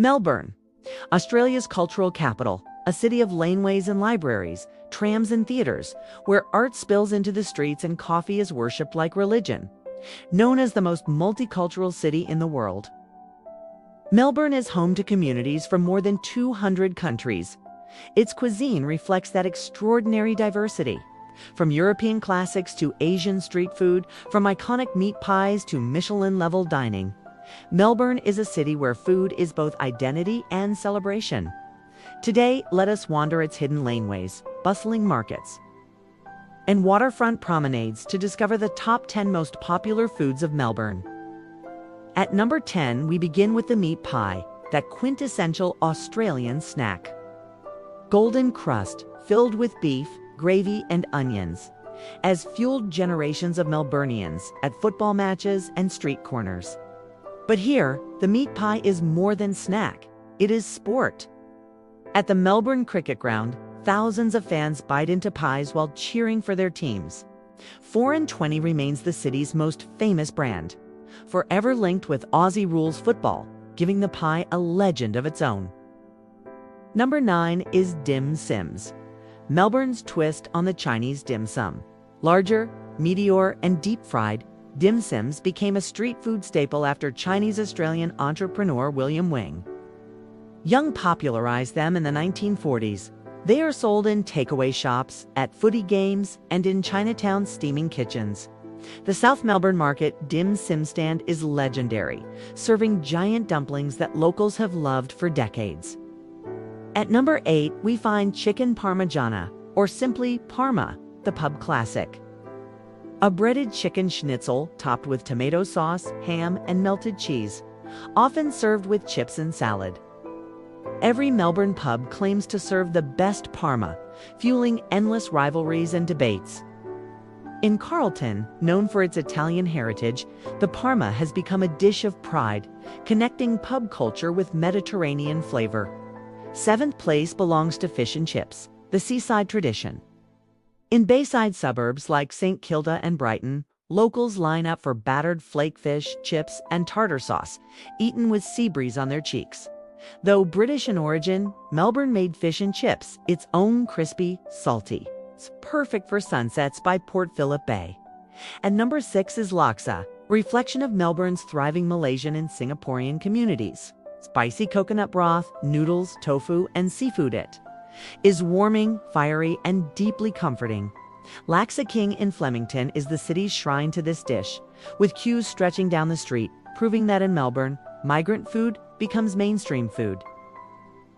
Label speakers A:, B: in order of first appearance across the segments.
A: Melbourne, Australia's cultural capital, a city of laneways and libraries, trams and theaters, where art spills into the streets and coffee is worshipped like religion. Known as the most multicultural city in the world, Melbourne is home to communities from more than 200 countries. Its cuisine reflects that extraordinary diversity. From European classics to Asian street food, from iconic meat pies to Michelin-level dining, Melbourne is a city where food is both identity and celebration. Today, let us wander its hidden laneways, bustling markets, and waterfront promenades to discover the top 10 most popular foods of Melbourne. At number 10, we begin with the meat pie, that quintessential Australian snack. Golden crust, filled with beef, gravy, and onions, has fueled generations of Melburnians at football matches and street corners. But here, the meat pie is more than snack, it is sport. At the Melbourne Cricket Ground, thousands of fans bite into pies while cheering for their teams. 4 and 20 remains the city's most famous brand, forever linked with Aussie rules football, giving the pie a legend of its own. Number 9 is dim sims, Melbourne's twist on the Chinese dim sum. Larger, meatier, and deep-fried, dim sims became a street food staple after Chinese-Australian entrepreneur William Wing Young popularized them in the 1940s. They are sold in takeaway shops, at Foodie games, and in Chinatown steaming kitchens. The South Melbourne Market dim sim stand is legendary, serving giant dumplings that locals have loved for decades. At number 8, we find chicken parmigiana, or simply parma, the pub classic. A breaded chicken schnitzel topped with tomato sauce, ham, and melted cheese, often served with chips and salad. Every Melbourne pub claims to serve the best parma, fueling endless rivalries and debates. In Carlton, known for its Italian heritage, the parma has become a dish of pride, connecting pub culture with Mediterranean flavor. 7th place belongs to fish and chips, the seaside tradition. In bayside suburbs like St Kilda and Brighton, locals line up for battered flake fish, chips, and tartar sauce, eaten with sea breeze on their cheeks. Though British in origin, Melbourne-made fish and chips, its own crispy, salty. It's perfect for sunsets by Port Phillip Bay. And number 6 is laksa, a reflection of Melbourne's thriving Malaysian and Singaporean communities. Spicy coconut broth, noodles, tofu, and seafood. It is warming, fiery, and deeply comforting. Laksa King in Flemington is the city's shrine to this dish, with queues stretching down the street, proving that in Melbourne, migrant food becomes mainstream food.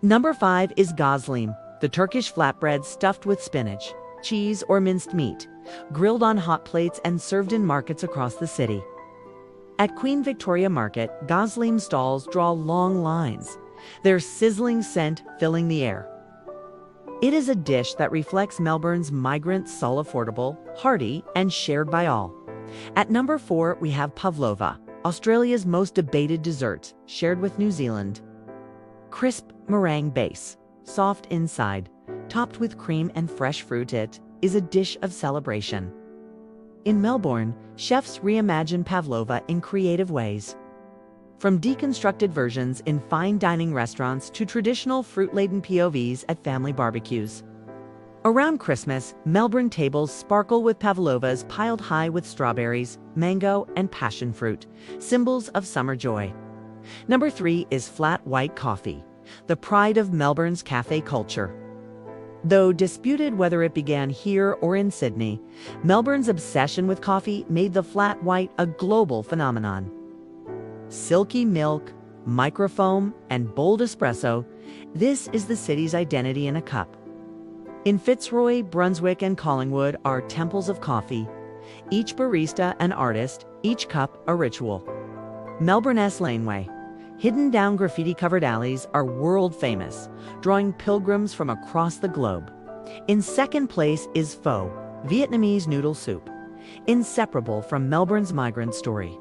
A: Number 5 is goslim, the Turkish flatbread stuffed with spinach, cheese, or minced meat, grilled on hot plates and served in markets across the city. At Queen Victoria Market, goslim stalls draw long lines, their sizzling scent filling the air. It is a dish that reflects Melbourne's migrant soul, affordable, hearty, and shared by all. At number 4, we have pavlova, Australia's most debated dessert, shared with New Zealand. Crisp meringue base, soft inside, topped with cream and fresh fruit. It is a dish of celebration. In Melbourne, chefs reimagine pavlova in creative ways. From deconstructed versions in fine dining restaurants to traditional fruit-laden POVs at family barbecues. Around Christmas, Melbourne tables sparkle with pavlovas piled high with strawberries, mango, and passion fruit, symbols of summer joy. Number 3 is flat white coffee, the pride of Melbourne's cafe culture. Though disputed whether it began here or in Sydney, Melbourne's obsession with coffee made the flat white a global phenomenon. Silky milk, microfoam, and bold espresso, this is the city's identity in a cup. In Fitzroy, Brunswick, and Collingwood are temples of coffee, each barista an artist, each cup a ritual. Melbourne's Laneway, hidden down graffiti-covered alleys, are world famous, drawing pilgrims from across the globe. In 2nd place is pho, Vietnamese noodle soup, inseparable from Melbourne's migrant story.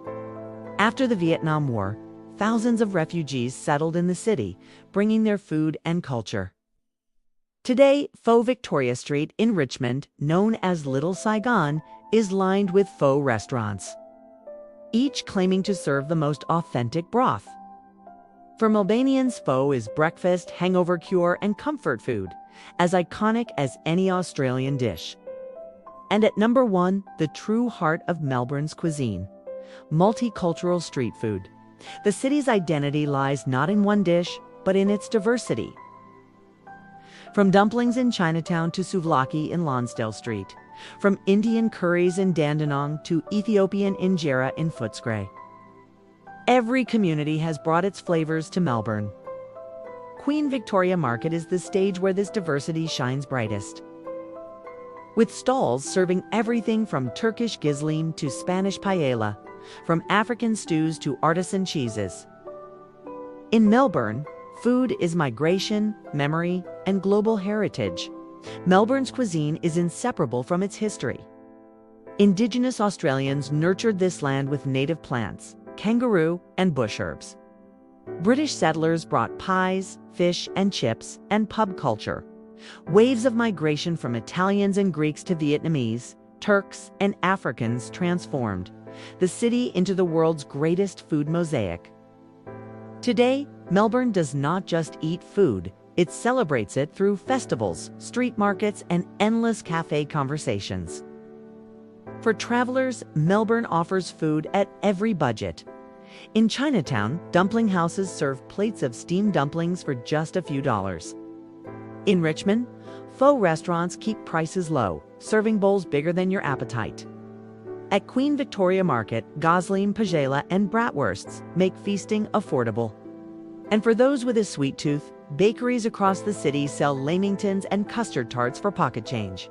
A: After the Vietnam War, thousands of refugees settled in the city, bringing their food and culture. Today, Pho Victoria Street in Richmond, known as Little Saigon, is lined with pho restaurants, each claiming to serve the most authentic broth. For Melbanians, pho is breakfast, hangover cure, and comfort food, as iconic as any Australian dish. And at number 1, the true heart of Melbourne's cuisine, multicultural street food. The city's identity lies not in one dish, but in its diversity. From dumplings in Chinatown to souvlaki in Lonsdale Street, from Indian curries in Dandenong to Ethiopian injera in Footscray. Every community has brought its flavors to Melbourne. Queen Victoria Market is the stage where this diversity shines brightest. With stalls serving everything from Turkish gizlim to Spanish paella, from African stews to artisan cheeses. In Melbourne, food is migration, memory, and global heritage. Melbourne's cuisine is inseparable from its history. Indigenous Australians nurtured this land with native plants, kangaroo, and bush herbs. British settlers brought pies, fish and chips, and pub culture. Waves of migration from Italians and Greeks to Vietnamese, Turks, and Africans transformed the city into the world's greatest food mosaic. Today, Melbourne does not just eat food, it celebrates it through festivals, street markets, and endless cafe conversations. For travelers, Melbourne offers food at every budget. In Chinatown, dumpling houses serve plates of steamed dumplings for just a few dollars. In Richmond, pho restaurants keep prices low, serving bowls bigger than your appetite. At Queen Victoria Market, gosling, pajela, and bratwursts make feasting affordable. And for those with a sweet tooth, bakeries across the city sell Lamingtons and custard tarts for pocket change.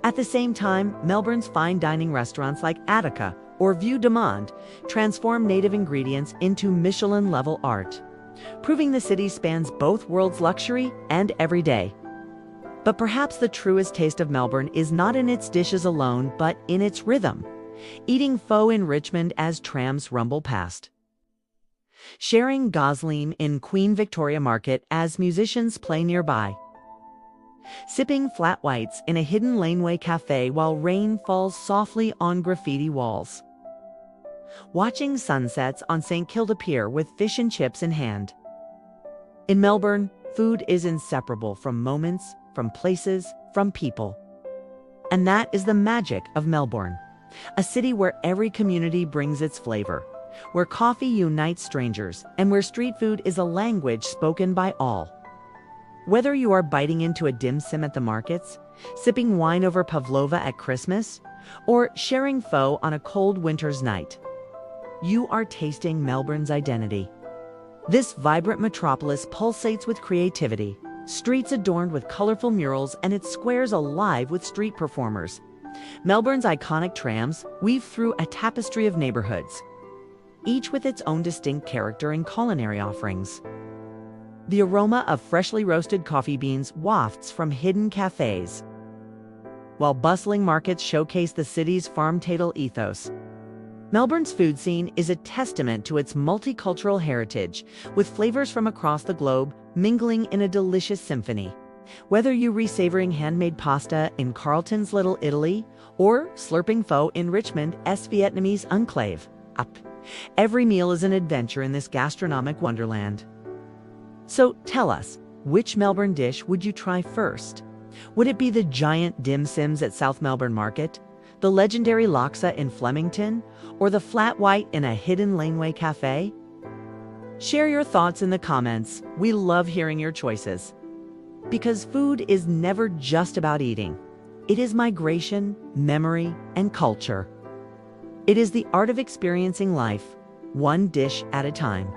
A: At the same time, Melbourne's fine dining restaurants like Attica or Vue de Monde transform native ingredients into Michelin-level art, proving the city spans both world's luxury and everyday. But perhaps the truest taste of Melbourne is not in its dishes alone, but in its rhythm. Eating pho in Richmond as trams rumble past. Sharing gosling in Queen Victoria Market as musicians play nearby. Sipping flat whites in a hidden laneway cafe while rain falls softly on graffiti walls. Watching sunsets on St. Kilda Pier with fish and chips in hand. In Melbourne, food is inseparable from moments, from places, from people. And that is the magic of Melbourne, a city where every community brings its flavor, where coffee unites strangers, and where street food is a language spoken by all. Whether you are biting into a dim sum at the markets, sipping wine over pavlova at Christmas, or sharing pho on a cold winter's night, you are tasting Melbourne's identity. This vibrant metropolis pulsates with creativity, streets adorned with colorful murals, and its squares alive with street performers. Melbourne's iconic trams weave through a tapestry of neighborhoods, each with its own distinct character and culinary offerings. The aroma of freshly roasted coffee beans wafts from hidden cafes, while bustling markets showcase the city's farm-table ethos. Melbourne's food scene is a testament to its multicultural heritage, with flavors from across the globe mingling in a delicious symphony. Whether you re-savoring handmade pasta in Carlton's Little Italy or slurping pho in Richmond's Vietnamese enclave, every meal is an adventure in this gastronomic wonderland. So tell us, which Melbourne dish would you try first? Would it be the giant dim sims at South Melbourne Market, the legendary laksa in Flemington, or the flat white in a hidden laneway cafe? Share your thoughts in the comments. We love hearing your choices. Because food is never just about eating. It is migration, memory, and culture. It is the art of experiencing life, one dish at a time.